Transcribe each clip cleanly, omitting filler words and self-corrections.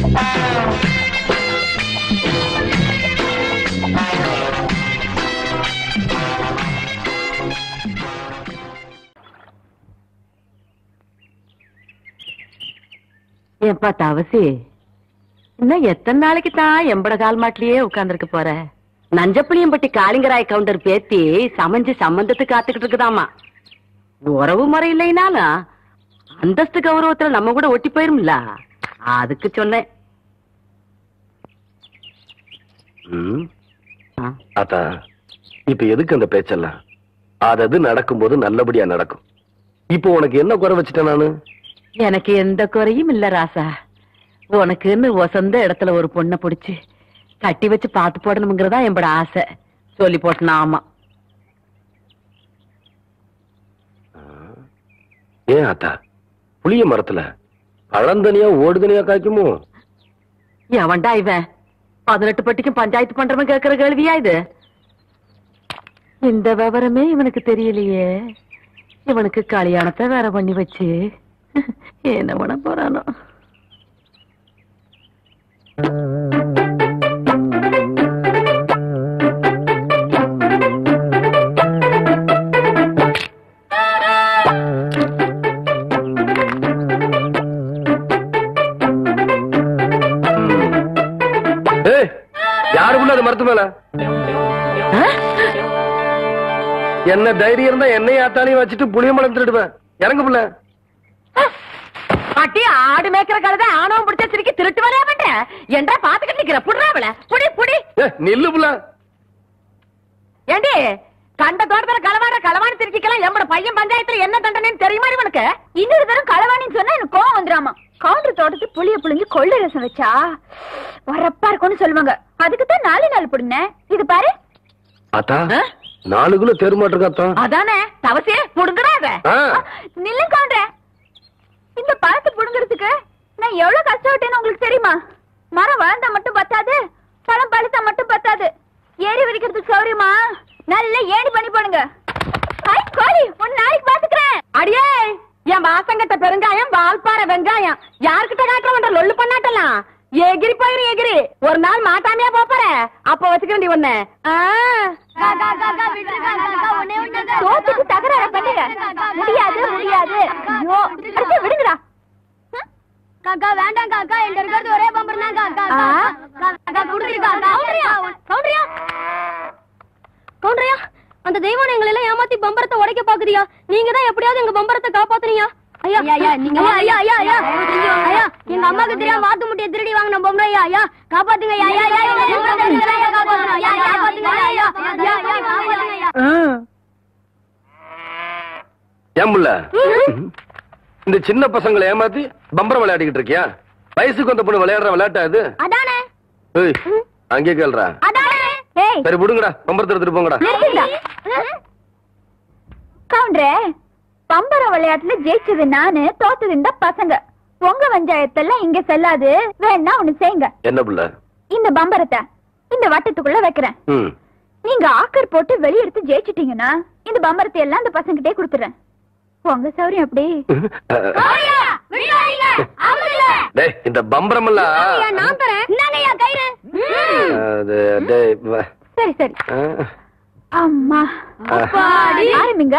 ஏப்பா தவசி, இன்னும் எத்தனை நாளைக்கு தான் எம்பட கால் மாட்டிலேயே உட்கார்ந்துருக்க போற? நஞ்சப்புளியம்பட்டி காளிங்கராய் கவுண்டர் பேத்தி சமைஞ்சு சம்பந்தத்துக்கு காத்துக்கிட்டு இருக்குதாமா. உறவு முறை இல்லைனாலும் அந்தஸ்து கௌரவத்துல நம்ம கூட ஒட்டி போயிரும்ல, அதுக்கு சொன்னேன். ஆத்தா, இப்ப எதுக்கு அந்த பேச்செல்லாம்? அது நடக்கும்போது நல்லபடியா நடக்கும். இப்போ உனக்கு என்ன குறை வச்சுட்டேன் நானு? எனக்கு எந்த குறையும் இல்ல ராசா. உனக்குன்னு சொந்த இடத்துல ஒரு பொண்ணை பிடிச்சு கட்டி வச்சு பாத்து போடணுங்கிறதா என்னோட ஆசை. சொல்லி போட்டனா? ஆமா. ஏன் ஆத்தா, புளிய மரத்துல பழந்தனியா ஓடுதனியா காய்க்குமோ? எவன்டா இவன் 18 பட்டிக்கும் பஞ்சாயத்து பண்றவன் கேட்கிற கேள்வியா இது? இந்த விவரமே இவனுக்கு தெரியலையே. இவனுக்கு கல்யாணத்தை வேற பண்ணி வச்சு என்ன பண்ண போறானோ? யாருக்குள்ள அது மரத்து மேல என்ன தைரியம் இருந்தா என்னையும் ஆத்தாலையும் வச்சுட்டு புளியம்பழம் திருடுவேன். இறங்க புள்ள. அட்டி ஆடு மேய்க்கிற கழுதை ஆணவம் பிடிச்ச சிரிக்கி திருட்டு வரையா மாட்டேன் என்றா பாத்துக்கிட்டு நிக்கிற. புடுறாவல புடி புடி. நில்லு புள்ள. ஏண்டி கண்ட தோட்டத்துல களவாணி திருச்சிக்கலாம் எம்மட பையன் பஞ்சாயத்துல என்ன தண்டனைன்னு தெரியுமா இவனுக்கு? இன்னொரு தரம் களவாணின்னு சொன்னா எனக்கு கோவம் வந்துடாமா. கவுண்டர் தோட்டத்து புளிய புளிஞ்சு கொள்ளை ரசம் வச்சா வரப்பா இருக்கும்னு சொல்லுவாங்க. அதுக்குதான் 4 நாள் புடுங்க. இது பாரு ஆத்தா, 4 கிலோ தெருமாட்டிருக்கா? அதானே தவசே புடுங்கடாத. நில்லும் கவுண்டர், இந்த பழத்தை புடுங்கிறதுக்கு நான் எவ்வளவு கஷ்டப்பட்டேன்னு உங்களுக்கு தெரியுமா? மரம் வளர்ந்தா மட்டும் பத்தாது, பழம் பழுத்தா மட்டும் பத்தாது. ஏறி வரைக்கிறதுக்கு சௌரியமா நல்ல ஏணி பண்ணி போடுங்க. கோழி ஒன்னு நாளைக்கு பாத்துக்கிறேன். அடியே, என் வாசங்கட்ட பெருங்காயம் வால்பாறை வெங்காயம் யாருக்கிட்ட காட்டுற லொல்லு பண்ணாட்டலாம். எகிரி போயிரு எகிரி. ஒரு நாள் மாட்டாமையா போற அப்ப வச்சுக்கிறேன் ஒண்ணு. தோத்துக்கு தகராறு பண்ணுங்க. முடியாது முடியாது. விடுங்கடா. காக்கா வேண்டாம் காக்கா, எங்க இருக்கிறது ஒரே பம்பர் தான் காக்கா. கவுண்டரியா, அந்த தெய்வம் எங்களை எல்லாம் ஏமாத்தி பம்பரத்தை உடைக்க பாக்குறியா? நீங்க தான் எப்படியாவது எங்க பம்பரத்தை காப்பாத்துறீங்க. ஐயா ஐயா நீங்க ஐயா ஐயா ஐயா ஐயா எங்க அம்மாக்கு தெரியாம வாத்து முட்டைய திருடி வாங்கின பொம்பளை. ஐயா ஐயா காப்பாத்துங்க. ஐயா ஐயா ஏன் புள்ள, இந்த சின்ன பசங்களை ஏமாத்தி பம்பரம் விளையாடிக்கிட்டு இருக்கியா? வயசுக்கு வந்த பொண்ணு விளையாடுற விளையாட்டா இது? அதானே. அங்கே கேள்றா. சரி விடுங்கடா, பம்பரத்தை எடுத்துட்டு போங்கடா. கவுண்டரே, பம்பர விளையாட்டுல ஜெயிச்சது நானு, தோத்தது இந்த பசங்க. உங்க பஞ்சாயத்தெல்லாம் இங்க செல்லாது. வேணா ஒண்ணு செய்யுங்க. என்ன புள்ள? இந்த பம்பரத்தை இந்த வட்டத்துக்குள்ள வைக்கிறேன். நீங்க ஆக்கர் போட்டு வெளியெடுத்து ஜெயிச்சிட்டீங்கன்னா இந்த பம்பரத்தை எல்லாம் இந்த பசங்கிட்டே கொடுத்துறேன். உங்க சௌரியம் அப்படி. இந்த பம்பரம் நான் தரேன். சரி சரி. அம்மா ஆரம்பிங்க.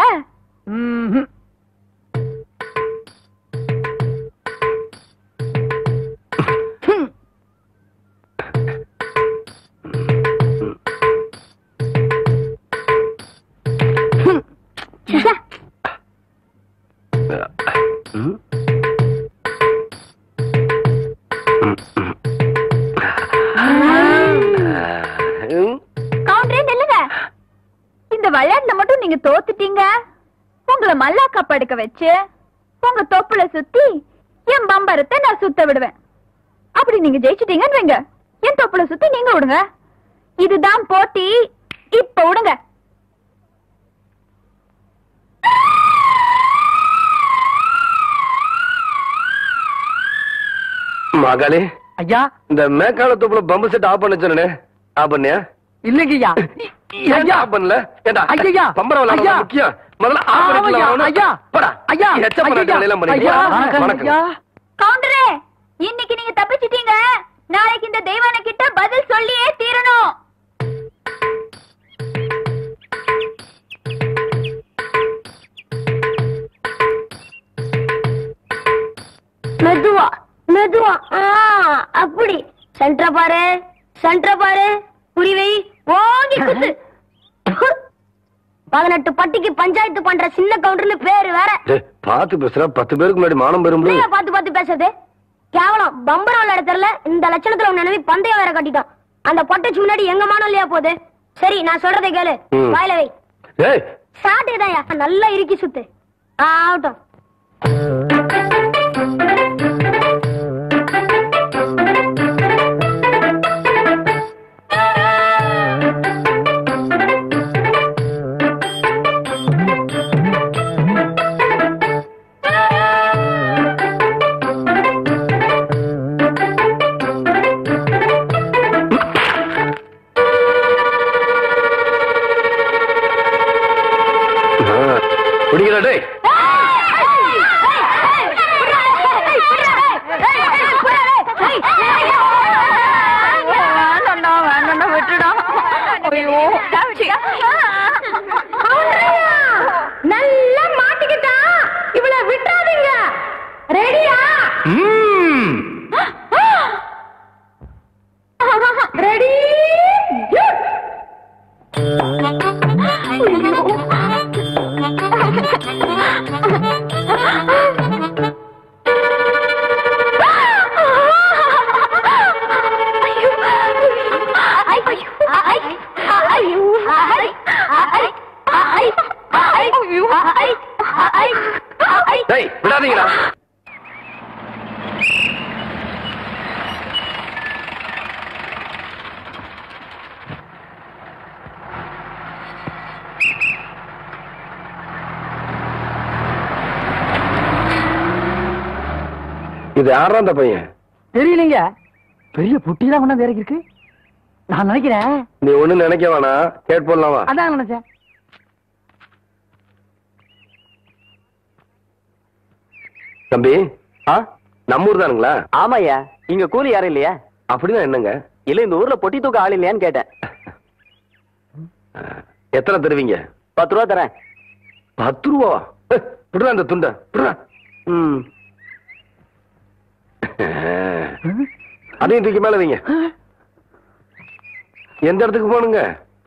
இந்த விளையாட்டுல மட்டும் நீங்க தோத்துட்டீங்க. உங்களை மல்லாக்கா படுக்க வச்சு உங்க தொப்புல சுத்தி என் பம்பரத்தை நான் சுத்த விடுவேன். அப்படி நீங்க ஜெயிச்சிட்டீங்கன்னு என் தொப்புல சுத்தி நீங்க விடுங்க. இதுதான் போட்டி. இப்ப விடுங்க. மகளே ஐயா, இந்த மேக்கால தொப்புல பம்பு செட் ஆஃப் பண்ண சொன்னே, ஆஃப் பண்ணியா? இல்லைங்கய்யா. ஆஃப் பண்ணல. ஏண்டா ஐயா பம்பரம் விளையாட முக்கியம். முதல்ல ஆஃப் பண்ணிடலாம். ஐயா போடா. ஐயா எச்ச பண்ண வேலையெல்லாம் பண்ணியா? கவுண்டரே, இன்னைக்கு நீங்க தப்பிச்சிட்டீங்க. நாளைக்கு இந்த தெய்வான கிட்ட பதில் சொல்லியே தீரணும். மெதுவா மெதுவா. அப்படி சென்டர் பாரு புரிவை ஓங்கி குத்து. 18 பட்டிக்கு பஞ்சாயத்து பண்ற சின்ன கவுண்டர்னு பேரு வேற. பாத்து பேசுற 10 பேருக்கு முன்னாடி மானம் பெறும். பாத்து பேசுறது கேவலம். பம்பரம் விளையாட தெரியல. இந்த லட்சணத்துல உன் நினைவு பந்தயம் வேற கட்டிட்டோம். அந்த பொட்டைச்சு முன்னாடி எங்க மானம் இல்லையா போகுது. சரி நான் சொல்றதை கேளு. வாயில வை. சாட்டுதாயா நல்லா இறுக்கி சுத்து. ஆகட்டும். நல்லா மாட்டிக்கிட்டா இவளை விட்டுறாதீங்க. ரெடியா? ரெடி? விடாதீங்களா? இது யாரா அந்த பையன்? தெரியலங்க. பெரிய புட்டிதான் கொண்டாந்து இறக்கி இருக்கு. நான் நினைக்கிறேன். நீ ஒண்ணு நினைக்க வேணா, கேட் போடலாமா? அதான் நினைச்சேன். தம்பி, நம்ம ஊர் தானுங்களா? ஆமாய்யா. இங்க கூலி யாரும் இல்லையா? அப்படிதான் என்னங்க? இல்ல இந்த ஊர்ல பொட்டி தூக்க ஆள் இல்லையான்னு கேட்டேன். எத்தனை தருவீங்க? 10 ரூபா தரேன். 10 ரூபா? விடுறா அந்த துண்ட. அதையும் தூக்கி மேல வைங்க. எந்த இடத்துக்கு போனுங்க?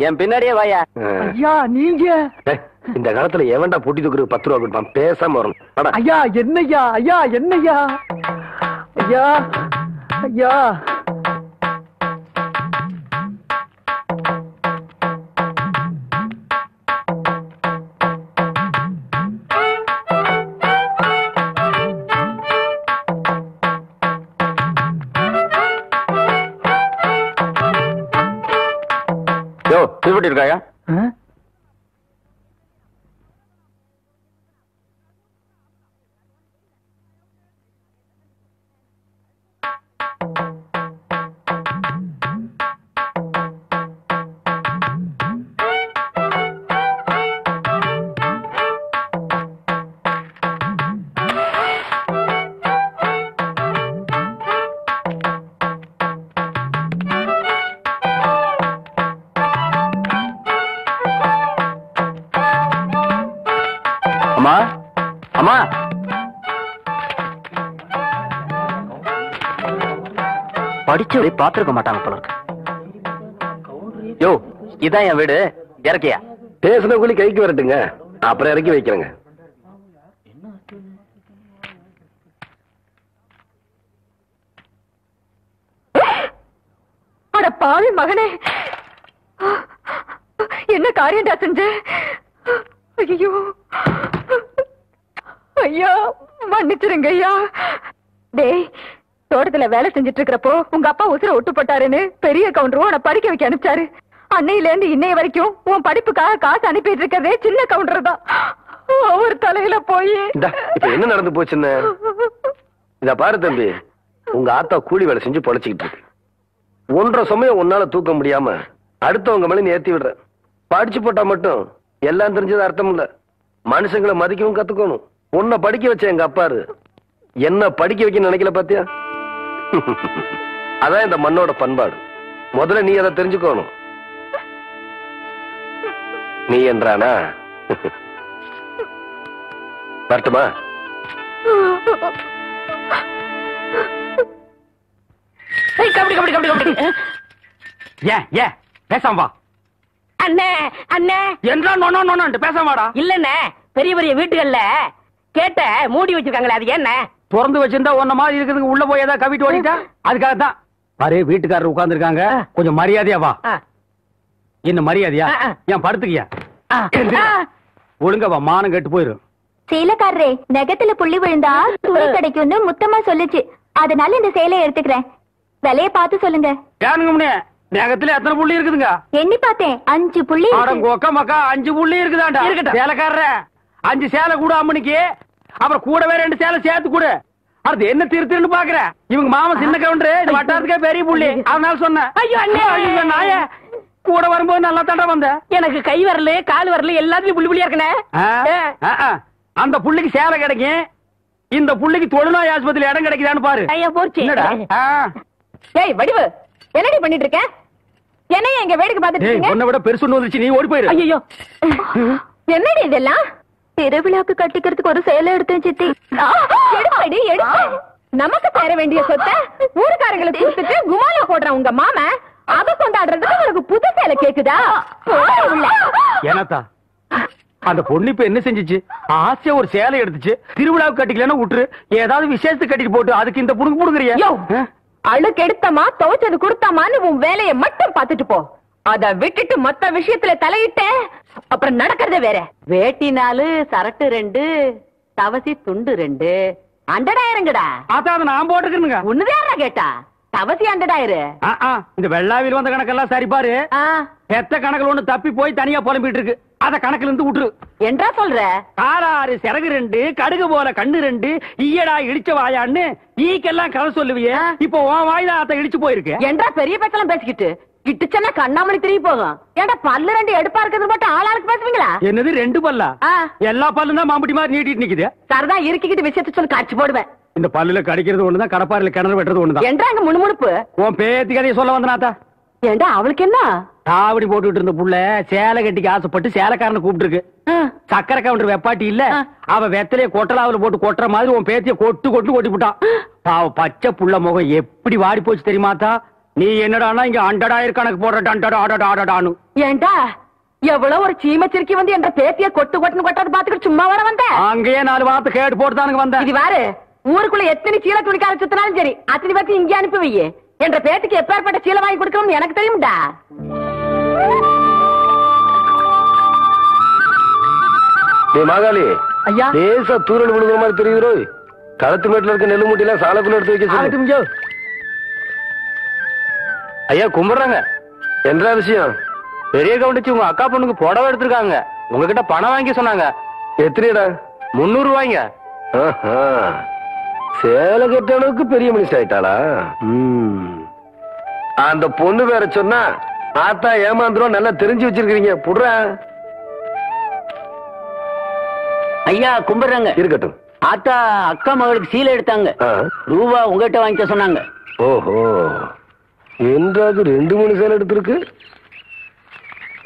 என் பின்னாடியே வாயா. ஐயா நீங்க இந்த காலத்துல எவன்டா பொட்டி தூக்குறது 10 ரூபா கொடுப்பான்? பேசாம வரணும். ஐயா என்னையா? ஐயா என்னையா? ஐயா ஐயா திருப்பட்டி இருக்காயா? அம்மா அம்மா, படிச்சு பாத்துருக்க மாட்டாங்க போல இருக்கு. யோ இதான் என் வீடு. இறக்கியா? பேசுன கூலி கைக்கு வரட்டுங்க, அப்புறம் இறக்கி வைக்கிறேங்க. அட பாவி மகனே, என்ன காரியம்டா செஞ்ச? ஐயோ ஐயா மன்னிச்சிருங்க ஐயா. டேய், தோட்டத்துல வேலை செஞ்சிட்டு இருக்கிறப்போ உங்க அப்பா உசுர விட்டு போட்டாருன்னு பெரிய கவுண்டரும் உன்னை படிக்க வைக்க அனுப்பிச்சாரு. அன்னையில இருந்து இன்னைய வரைக்கும் உன் படிப்புக்காக காசு அனுப்பிட்டு இருக்கிறதே சின்ன கவுண்டர் தான். அவர் தலையில போய் இப்ப என்ன நடந்து போச்சுன்னு இத பாரு தம்பி. உங்க ஆத்தா கூலி வேலை செஞ்சு பொழைச்சிக்கிட்டு இருக்கு. 1.5 சமயம் உன்னால தூக்க முடியாம அடுத்தவங்க மேல நீ ஏத்தி விடுற. படிச்சு போட்டா மட்டும் எல்லாம் தெரிஞ்சது அர்த்தம் இல்ல. மனுஷங்களை மதிக்கவும் கத்துக்கணும். உன்னை படிக்க வச்ச எங்க அப்பாரு என்ன படிக்க வைக்க நினைக்கல பாத்தியா? அதான் இந்த மண்ணோட பண்பாடு. முதல்ல நீ அதை தெரிஞ்சுக்கணும். நீ என்றானா வரட்டுமா? கபடி கபடி கபடி கபடி. ஏன் பேசாம வா. அண்ணே அண்ணே என்றா நோன்னு பேசாம வாடா. இல்லண்ணே, பெரிய பெரிய வீட்டுகள்ல கேட்ட மூடி வச்சிருக்காங்களே, அது என்ன? திறந்து வச்சிருந்தா ஒன்ன மாதிரி இருக்குதுங்க, உள்ள போய் ஏதாவது கவிட்டு ஓடிட்டா அதுக்காகத்தான். பாரு, வீட்டுக்காரர் உட்கார்ந்து இருக்காங்க, கொஞ்சம் மரியாதையா வா. என்ன மரியாதையா? ஏன் படுத்துக்கியா? ஒழுங்க வா, மானம் கெட்டு போயிரும். சேலைக்காரரே, நெகத்துல புள்ளி விழுந்தா துணி கிடைக்கும்னு முத்தமா சொல்லுச்சு, அதனால இந்த சேலையை எடுத்துக்கிறேன். விலைய பார்த்து சொல்லுங்க. ஏனுங்க நகத்துல எத்தனை புள்ளி இருக்குதுங்க? எண்ணி பார்த்தேன், 5 புள்ளி. மக்கா 5 புள்ளி இருக்குதாண்டா. சேலைக்காரர 5 சேலை கூட அம்மனிக்கு, அப்புறம் கூடவே 2 சேலை சேர்த்து கூட. அது என்ன திருத்திருன்னு பாக்குற? இவங்க மாமா சின்ன கவுண்டர், வட்டாரத்துக்கே பெரிய புள்ளி, அதனால சொன்னேன். ஐயோ அண்ணே, ஐயோ நாய கூட வரும்போது நல்லா தாண்டா வந்த. எனக்கு கை வரல கால் வரல எல்லாத்துலயும் புள்ளி புள்ளியா இருக்கனே. அந்த புள்ளிக்கு சேலை கிடைக்கும், இந்த புள்ளிக்கு தொழுநோய் ஆஸ்பத்திரியில இடம் கிடைக்குதான்னு பாரு. ஐயா போச்சு. ஏய் வடிவு, என்னடி பண்ணிட்டு இருக்க? என்னைய எங்க வேடிக்கை பார்த்துட்டு இருக்கீங்க? உன்னை விட பெருசு ஒண்ணு வந்துச்சு, நீ ஓடி போயிரு. ஐயோ என்னடி இதெல்லாம்? திருவிழாக்கு கட்டிக்கிறதுக்கு ஒரு சேலை எடுத்தேன் சித்தி. எடுப்படி எடுத்து நமக்கு தர வேண்டிய சொத்தை ஊருக்காரங்களுக்கு கொடுத்துட்டு குமால போடுற உங்க மாமா அத கொண்டாடுறதுக்கு உங்களுக்கு புது சேலை கேக்குதா? ஏனாத்தா அந்த பொண்ணு இப்ப என்ன செஞ்சிச்சு? ஆசையா ஒரு சேலை எடுத்துச்சு, திருவிழாவுக்கு கட்டிக்கலன்னா விட்டுரு, ஏதாவது விசேஷத்துக்கு கட்டிட்டு போட்டு அதுக்கு இந்த புடுங்க புடுங்குறியா? அழுக்கு எடுத்தமா துவைச்சது கொடுத்தாமான்னு உன் வேலையை மட்டும் பாத்துட்டு போ. அத விட்டுட்டு மத்த விஷயத்துல தலையிட்ட அப்புறம் நடக்கிறத வேற. வேட்டி 4, சரட்டு 2, தவசி துண்டு 2, 100,000ங்கடா. அதான் நான் போட்டுக்கிறேங்க. ஒண்ணுதாரா கேட்டா? தவசி 100,000. இந்த வெள்ளாவில் வந்த கணக்கெல்லாம் சரி பாரு. பெத்த கணக்குல ஒண்ணு தப்பி போய் தனியா புலம்பிட்டு இருக்கு, அத கணக்குல இருந்து விட்டுரு. என்றா சொல்ற? காராறு சிறகு 2, கடுகு போல கண்ணு 2, ஈயடா இடிச்ச வாயான்னு ஈக்கெல்லாம் கதை சொல்லுவியே, இப்போ உன் வாயில அத இடிச்சு போயிருக்கு. என்றா பெரிய பேச்செல்லாம் பேசிக்கிட்டு கிட்டுச்சன்னா கண்ணாமணி திரும்பி போகும். ஏன்டா பல்லு 2 எடுப்பா இருக்கிறது மட்டும் ஆளாளுக்கு பேசுவீங்களா? என்னது 2 பல்லா? எல்லா பல்லும் தான் மாம்பட்டி மாதிரி நீட்டிட்டு நிக்குது. சரதான் இருக்கிட்டு விஷயத்த சொல்லி காட்சி போடுவேன். இந்த பல்லுல கடிக்கிறது ஒண்ணுதான், கடப்பாரில கிணறு வெட்டுறது ஒண்ணுதான். என்றாங்க முணுமுணுப்பு? உன் பேத்தி கதையை சொல்ல வந்தனாத்தா. ஏண்டா அவளுக்கு என்ன? தாவடி போட்டுட்டு இருந்த புள்ள சேலை கட்டிக்கு ஆசைப்பட்டு சேலைக்காரனை கூப்பிட்டு இருக்கு. சக்கரை கவுண்டர் வெப்பாட்டி இல்ல, அவ வெத்தலைய கொட்டலாவில போட்டு கொட்டுற மாதிரி உன் பேத்திய கொட்டு கொட்டி விட்டான். பாவ பச்சை புள்ள முகம் எப்படி வாடி போச்சு தெரியுமாத்தா? நீ என்னடானா இங்க 100,000 கணக்கு போடுற. ஏண்டா எவ்வளவு ஒரு சீமச்சிருக்கி வந்து என்ற பேத்திய கொட்டு கொட்டுன்னு கொட்டாது பாத்துக்கிட்டு சும்மா வர வந்த? அங்கேயே 4 வார்த்தை கேட்டு போட்டுதானுங்க வந்த. இது வாரு, ஊருக்குள்ள எத்தனை சீலை துணிக்கார சுத்தினாலும் சரி அத்தனை பேர்த்து இங்கே அனுப்பி வையே. என்ற பேத்துக்கு எப்பேற்பட்ட சீலை வாங்கி கொடுக்கணும்னு எனக்கு தெரியும்டா. மாகாளி ஐயா, லேசா தூரல் விழுகிற மாதிரி தெரியுதோ? களத்து மேட்டுல இருக்க நெல்லு மூட்டையில சாலக்குள்ள எடுத்து வைக்க. ஐயா கும்பிடுறாங்க. என்ன விஷயம்? பெரிய கவுண்டிச்சு உங்க அக்கா பொண்ணுக்கு புடவை எடுத்திருக்காங்க, உங்ககிட்ட பணம் வாங்கி சொன்னாங்க. எத்தனைடா? 300 ரூபாய்ங்க. சேலை கட்ட அளவுக்கு பெரிய மனுஷன் ஆயிட்டாளா? அந்த பொண்ணு வேற சொன்னா ஆத்தா ஏமாந்துரும், நல்லா தெரிஞ்சு வச்சிருக்கீங்க. புடுற ஐயா கும்பிடுறாங்க. இருக்கட்டும். ஆத்தா அக்கா மகளுக்கு சீலை எடுத்தாங்க, ரூபா உங்ககிட்ட வாங்கிக்க சொன்னாங்க. ஓஹோ, என்றாவது 2-3 சேலை எடுத்திருக்கு.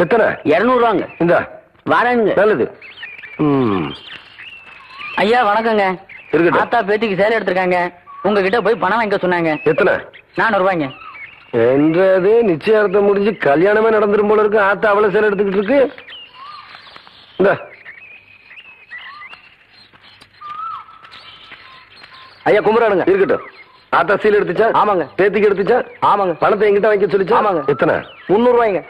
எத்தனை? 200 ரூபாங்க. இந்த வரேங்க. நல்லது. ஐயா வணக்கங்க. இருக்கட்டும். ஆத்தா பேத்திக்கு சேலை எடுத்திருக்காங்க, உங்ககிட்ட போய் பணம் வாங்கிக்க சொன்னாங்க. எத்தனை? 400 ரூபாய்ங்க. என்றது நிச்சயார்த்தம் முடிஞ்சு கல்யாணமே நடந்துரும் போல இருக்கு. ஆத்தா அவ்வளவு சேலை எடுத்துக்கிட்டு இருக்கு. இந்த ஐயா கும்பிடானுங்க. இருக்கட்டும். ஆத்தா சீலை எடுத்துச்சா? ஆமாங்க. பேத்திக்கு எடுத்துச்சா? ஆமாங்க. பணத்தை எங்கிட்ட வாங்கி சொல்லிச்சா? ஆமாங்க. எத்தனை? 300 ரூபாய்ங்க.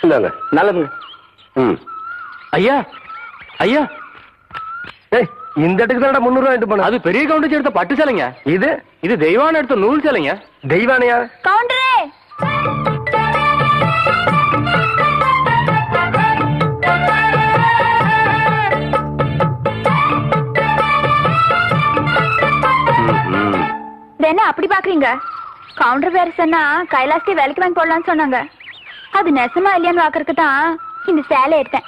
இந்தாங்க. நல்லதுங்க. ஐயா ஐயா, இந்த இடத்துக்கு தான் 300 ரூபாய் எடுத்து போன. அது பெரிய கவுண்டர் எடுத்த பட்டு சேலைங்க. இது தெய்வான எடுத்த நூல் சேலைங்க. தெய்வானையா? கவுண்டரே, என்ன அப்படி பாக்குறீங்க? கவுண்டர் வேற சொன்னா கைலாசத்தை வேலைக்கு வாங்கி போடலான்னு சொன்னாங்க. அது நெசமா இல்லையான்னு பாக்குறதுக்கு தான் இந்த சேலை எடுத்தேன்.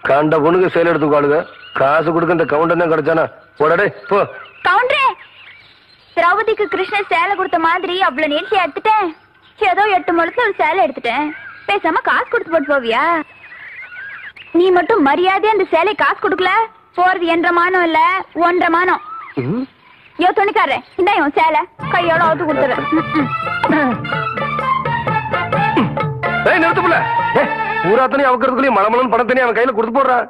கண்ட பொண்ணுக்கு சேலை எடுத்துக்காளுங்க. காசு கொடுக்க இந்த கவுண்டர் தான் கிடைச்சானா? போடடே போ. கவுண்டரே, திரௌபதிக்கு கிருஷ்ணன் சேலை கொடுத்த மாதிரி அவ்வளவு நீட்டி எடுத்துட்டேன். ஏதோ 8 முழத்துல ஒரு சேலை எடுத்துட்டேன். பேசாம காசு கொடுத்து போட்டு போவியா? நீ மட்டும் மரியாதையா அந்த சேலை காசு கொடுக்கல, போறது 1.5 மானம் இல்ல 1.5 மானம். யோ துணிக்காரே, இந்த இவன் சேலை கையோட அவுத்து கொடுத்துறேன். நிறுத்துப்புல பூராத்தனையும் அவக்கிறதுக்குள்ளயும் மலமலன் பணத்தனையும் அவன் கையில கொடுத்து போடுறான்.